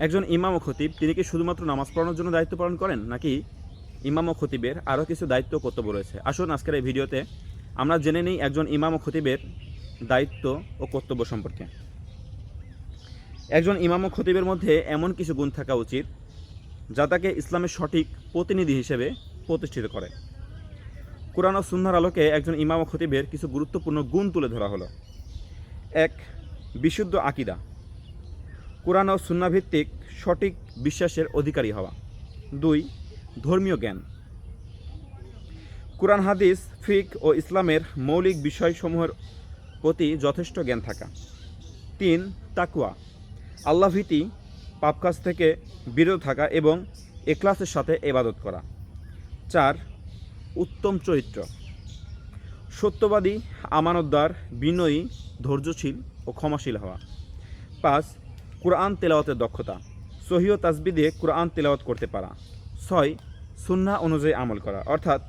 একজন ইমাম ও খতিব তিনি কি শুধুমাত্র নামাজ পড়ানোর জন্য দায়িত্ব পালন করেন, নাকি ইমাম ও খতিবের আরও কিছু দায়িত্ব কর্তব্য রয়েছে? আসুন আজকের এই ভিডিওতে আমরা জেনে নিই একজন ইমাম ও খতিবের দায়িত্ব ও কর্তব্য সম্পর্কে। একজন ইমাম ও খতিবের মধ্যে এমন কিছু গুণ থাকা উচিত যা তাকে ইসলামের সঠিক প্রতিনিধি হিসেবে প্রতিষ্ঠিত করে। কুরআন ও সুন্নাহর আলোকে একজন ইমাম ও খতিবের কিছু গুরুত্বপূর্ণ গুণ তুলে ধরা হলো। ১. বিশুদ্ধ আকীদা, কুরআন ও সুন্নাহ ভিত্তিক সঠিক বিশ্বাসের অধিকারী হওয়া। ২. ধর্মীয় জ্ঞান, কুরআন, হাদিস, ফিকহ ও ইসলামের মৌলিক বিষয়সমূহের প্রতি যথেষ্ট জ্ঞান থাকা। ৩. তাকওয়া, আল্লাহ ভীতি, পাপ কাজ থেকে বিরত থাকা এবং ইখলাসের সাথে ইবাদত করা। ৪. উত্তম চরিত্র, সত্যবাদী, আমানতদার, বিনয়ী, ধৈর্যশীল ও ক্ষমাশীল হওয়া। ৫. কুরআন তেলাওয়াতের দক্ষতা, সহিহ তাসবিহ দিয়ে কুরআন তেলাওয়াত করতে পারা। ৬. সুন্নাহ অনুযায়ী আমল করা, অর্থাৎ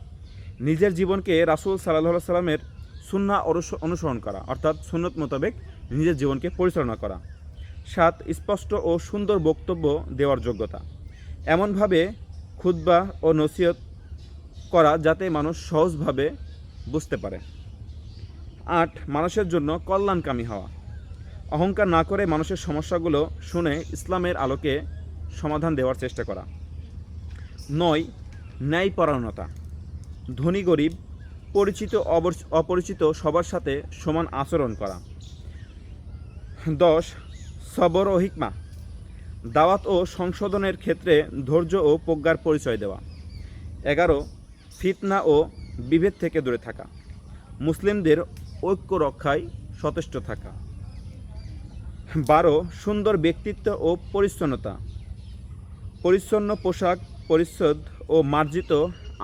নিজের জীবনকে রাসূল সাল্লাল্লাহু আলাইহি সাল্লামের সুন্নাহ অনুসরণ করা, অর্থাৎ সুন্নত মোতাবেক নিজের জীবনকে পরিচালনা করা। ৭. স্পষ্ট ও সুন্দর বক্তব্য দেওয়ার যোগ্যতা, এমনভাবে খুতবা ও নসিহত করা যাতে মানুষ সহজভাবে বুঝতে পারে। ৮. মানুষের জন্য কল্যাণকামী হওয়া, অহংকার না করে মানুষের সমস্যাগুলো শুনে ইসলামের আলোকে সমাধান দেওয়ার চেষ্টা করা। ৯. ন্যায়পরায়ণতা, ধনী গরিব, পরিচিত অপরিচিত সবার সাথে সমান আচরণ করা। ১০. সবর ও হিকমা, দাওয়াত ও সংশোধনের ক্ষেত্রে ধৈর্য ও প্রজ্ঞার পরিচয় দেওয়া। ১১. ফিতনা ও বিভেদ থেকে দূরে থাকা, মুসলিমদের ঐক্য রক্ষায় সচেষ্ট থাকা। ১২. সুন্দর ব্যক্তিত্ব ও পরিচ্ছন্নতা, পরিচ্ছন্ন পোশাক পরিচ্ছদ ও মার্জিত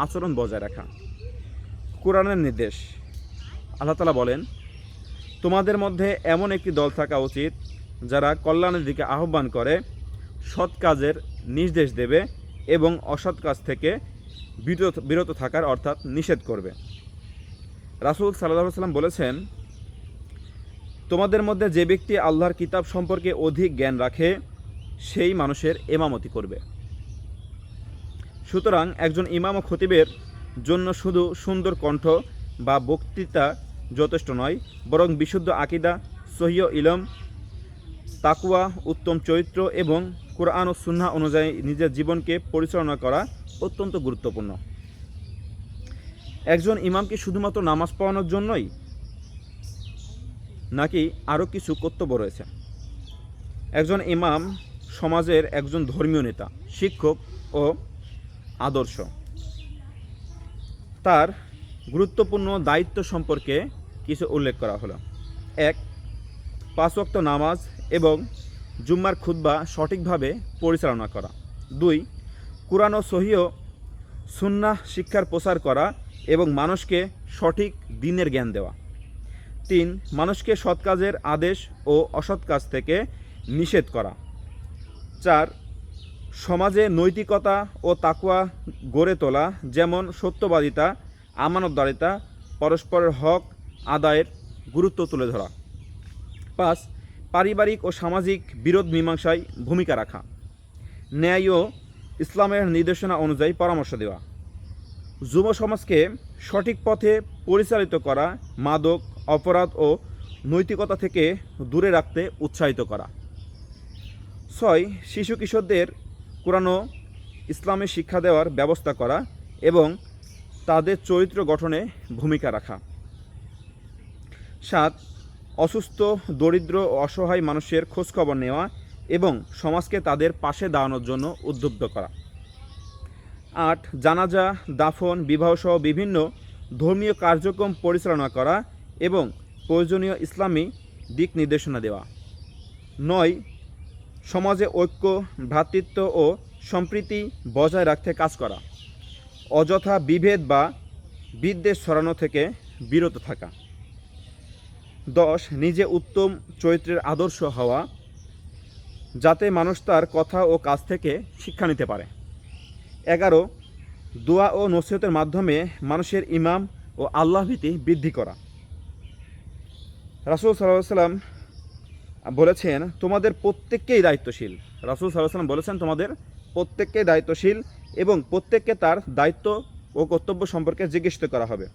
আচরণ বজায় রাখা। কুরআনের নির্দেশ, আল্লাহ তাআলা বলেন, তোমাদের মধ্যে এমন একটি দল থাকা উচিত যারা কল্যাণের দিকে আহ্বান করে, সৎ কাজের নির্দেশ দেবে এবং অসৎ কাজ থেকে বিরত থাকার অর্থাৎ নিষেধ করবে। রাসূল সাল্লাল্লাহু আলাইহি ওয়াসাল্লাম বলেছেন, তোমাদের মধ্যে যে ব্যক্তি আল্লাহর কিতাব সম্পর্কে অধিক জ্ঞান রাখে সেই মানুষের ইমামতি করবে। সুতরাং একজন ইমাম ও খতিবের জন্য শুধু সুন্দর কণ্ঠ বা বক্তৃতা যথেষ্ট নয়, বরং বিশুদ্ধ আকীদা, সহিহ ইলম, তাকওয়া, উত্তম চরিত্র এবং কুরআন ও সুন্নাহ অনুযায়ী নিজের জীবনকে পরিচালনা করা অত্যন্ত গুরুত্বপূর্ণ। একজন ইমাম কি শুধুমাত্র নামাজ পড়ানোর জন্যই, নাকি আরও কিছু কর্তব্য রয়েছে? একজন ইমাম সমাজের একজন ধর্মীয় নেতা, শিক্ষক ও আদর্শ। তার গুরুত্বপূর্ণ দায়িত্ব সম্পর্কে কিছু উল্লেখ করা হলো। ১. ৫ ওয়াক্ত নামাজ এবং জুম্মার খুতবা সঠিকভাবে পরিচালনা করা। ২. কুরআন ও সহিহ সুন্নাহ শিক্ষার প্রচার করা এবং মানুষকে সঠিক দ্বীনের জ্ঞান দেওয়া। ৩. মানুষকে সৎ কাজের আদেশ ও অসৎ কাজ থেকে নিষেধ করা। ৪. সমাজে নৈতিকতা ও তাকওয়া গড়ে তোলা, যেমন সত্যবাদিতা, আমানতদারিতা, পরস্পরের হক আদায়ের গুরুত্ব তুলে ধরা। ৫. পারিবারিক ও সামাজিক বিরোধ মীমাংসায় ভূমিকা রাখা, ন্যায় ও ইসলামের নির্দেশনা অনুযায়ী পরামর্শ দেওয়া। যুব সমাজকে সঠিক পথে পরিচালিত করা, মাদক, অপরাধ ও নৈতিকতা থেকে দূরে রাখতে উৎসাহিত করা। ৬. শিশু কিশোরদের কুরআন ও ইসলামের শিক্ষা দেওয়ার ব্যবস্থা করা এবং তাদের চরিত্র গঠনে ভূমিকা রাখা। ৭. অসুস্থ, দরিদ্র ও অসহায় মানুষের খোঁজখবর নেওয়া এবং সমাজকে তাদের পাশে দাঁড়ানোর জন্য উদ্বুদ্ধ করা। ৮. জানাজা, দাফন, বিবাহসহ বিভিন্ন ধর্মীয় কার্যক্রম পরিচালনা করা এবং প্রয়োজনীয় ইসলামী দিক নির্দেশনা দেওয়া। ৯. সমাজে ঐক্য, ভ্রাতৃত্ব ও সম্প্রীতি বজায় রাখতে কাজ করা, অযথা বিভেদ বা বিদ্বেষ ছড়ানো থেকে বিরত থাকা। ১০. নিজে উত্তম চরিত্রের আদর্শ হওয়া, যাতে মানুষ তার কথা ও কাজ থেকে শিক্ষা নিতে পারে। ১১. দোয়া ও নসিহতের মাধ্যমে মানুষের ইমাম ও আল্লাহ ভীতি বৃদ্ধি করা। রাসূল সাল্লাল্লাহু আলাইহি ওয়াসাল্লাম বলেছেন তোমাদের প্রত্যেককেই দায়িত্বশীল। রাসূল সাল্লাল্লাহু আলাইহি ওয়াসাল্লাম বলেছেন তোমাদের প্রত্যেককেই দায়িত্বশীল এবং প্রত্যেককে তার দায়িত্ব ও কর্তব্য সম্পর্কে জিজ্ঞাসিত করা হবে।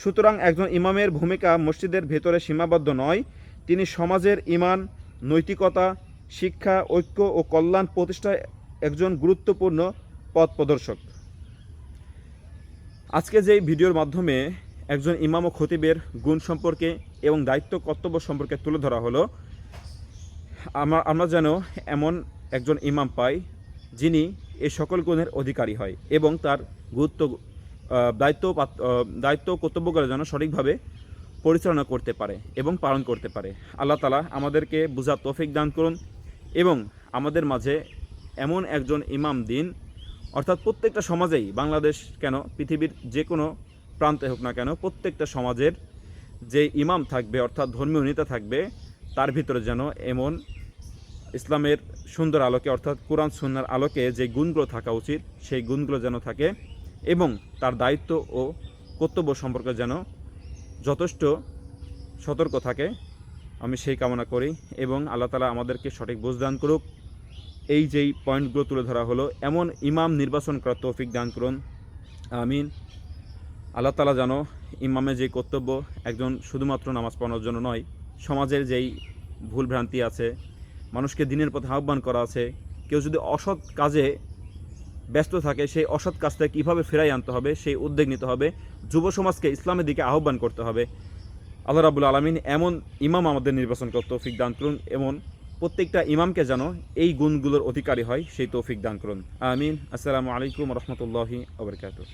সুতরাং একজন ইমামের ভূমিকা মসজিদের ভেতরে সীমাবদ্ধ নয়, তিনি সমাজের ঈমান, নৈতিকতা, শিক্ষা, ঐক্য ও কল্যাণ প্রতিষ্ঠায় একজন গুরুত্বপূর্ণ পথ প্রদর্শক। আজকে যে ভিডিওর মাধ্যমে একজন ইমাম ও খতিবের গুণ সম্পর্কে এবং দায়িত্ব কর্তব্য সম্পর্কে তুলে ধরা হলো, আমরা যেন এমন একজন ইমাম পাই যিনি এই সকল গুণের অধিকারী হয় এবং তার দায়িত্ব কর্তব্যগুলো যেন সঠিকভাবে পরিচালনা করতে পারে এবং পালন করতে পারে। আল্লাহ তাআলা আমাদেরকে বুঝার তৌফিক দান করুন এবং আমাদের মাঝে এমন একজন ইমাম দিন, অর্থাৎ প্রত্যেকটা সমাজেই, বাংলাদেশ কেন পৃথিবীর যে কোনো প্রান্তে হোক না কেন, প্রত্যেকটা সমাজের যে ইমাম থাকবে অর্থাৎ ধর্মীয় নেতা থাকবে, তার ভিতরে যেন এমন ইসলামের সুন্দর আলোকে অর্থাৎ কোরআন সুন্নাহর আলোকে যে গুণগুলো থাকা উচিত সেই গুণগুলো যেন থাকে এবং তার দায়িত্ব ও কর্তব্য সম্পর্কে যেন যথেষ্ট সতর্ক থাকে, আমি সেই কামনা করি এবং আল্লাহ তাআলা আমাদেরকে সঠিক বুঝ দান করুক। এই যেই পয়েন্টগুলো তুলে ধরা হলো, এমন ইমাম নির্বাচন করার তৌফিক দান করুন, আমিন। আল্লাহ তাআলা যেন ইমামের যে কর্তব্য একজন শুধুমাত্র নামাজ পড়ানোর জন্য নয়, সমাজের যেই ভুলভ্রান্তি আছে, মানুষকে দিনের পথে আহ্বান করা আছে, কেউ যদি অসৎ কাজে ব্যস্ত থাকে সেই অসৎ কাজটা কীভাবে ফেরাই আনতে হবে সেই উদ্যোগ নিতে হবে, যুব সমাজকে ইসলামের দিকে আহ্বান করতে হবে। আল্লাহ রাব্বুল আলামিন এমন ইমাম আমাদের নির্বাচন করতে তৌফিক দান করুন, এমন প্রত্যেকটা ইমামকে যেন এই গুণগুলোর অধিকারী হয় সেই তৌফিক দান করুন, আমিন। আসসালামু আলাইকুম ওয়া রাহমাতুল্লাহি ওয়া বারাকাতুহু।